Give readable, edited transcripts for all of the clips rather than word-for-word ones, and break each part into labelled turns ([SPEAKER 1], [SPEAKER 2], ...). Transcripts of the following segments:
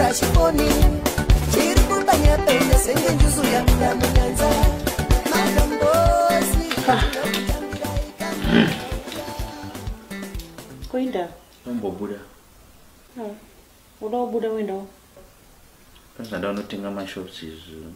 [SPEAKER 1] pachifoni chiri kubanya penya senge njuzu ya munyanza makambosi
[SPEAKER 2] Koinda
[SPEAKER 3] Umbobuda.
[SPEAKER 2] Unobuda wendo.
[SPEAKER 3] Zvada unotenga mashops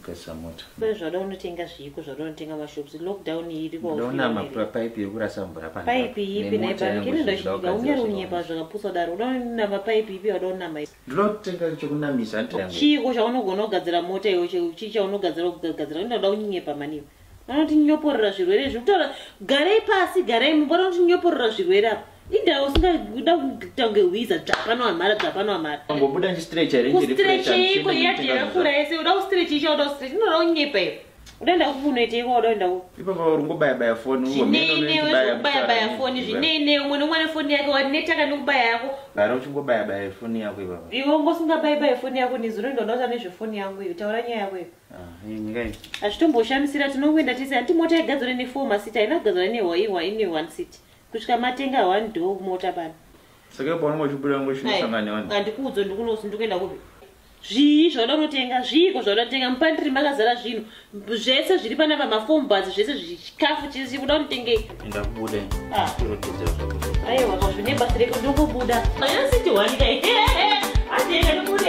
[SPEAKER 3] ngasa mota.
[SPEAKER 2] Zvada unotenga zviko zvada unotenga mashops lockdown iri kwa.
[SPEAKER 3] Ndona mapipe yekurasa mvura pana.
[SPEAKER 2] Pipe ipi naipa kinoda kusvika unyari unyepa zvakapusa daro unoona mapipe ipi wadaona mai.
[SPEAKER 3] Ndinotenga chokunamisa ntango.
[SPEAKER 2] Chiko chaunogona kugadzira mota iwe chichaunogadzira kugadzira unoda unyepa maniwa. Vanoti nyoporera zvirwere zvekutaura garai pasi garai mumbona kuti nyoporera zvirwere apa. Indawo usingakuda kutange wiza dzapano amara.
[SPEAKER 3] Ngobuda ndi stretch here ndiri
[SPEAKER 2] stretch iko yati yakura yese uda stretch icho uda stretch unoda unyepa iwe. Udaenda kufunoite iko udaenda ku.
[SPEAKER 3] Ipo urungobaya phone uwo
[SPEAKER 2] meno baya phone zvinene umwe nomwe phone yake wanetaka nokubaya yako.
[SPEAKER 3] Gara uchingobaya phone yako ibaba.
[SPEAKER 2] Iwe ngosingabaya phone yako nizuro ndonoda nezve phone yangu iyo taura nyaya yako iyo.
[SPEAKER 3] Ngai.
[SPEAKER 2] Achitomboshamisa tinokwenda tese anti mota igadzore ne 4 masita inagadzora ne ine 1 seat. Kusvika matenga 1 door mota bana.
[SPEAKER 3] Saka pano mochibura ngoshimusangane wani.
[SPEAKER 2] Andikudzo ndikuenda kupi. Zvii zvoda unotenga zviko zvoda unotenga mupandiri makazara zvino. Zvese zviri pana pamafombazi zvese zvikafu chisi kuda unotengei.
[SPEAKER 3] Ndakubuda.
[SPEAKER 2] Totedzera zvako. Aiwa, zvine basa reko ndokubuda. Ayasiti wanika. Ati enda kubuda.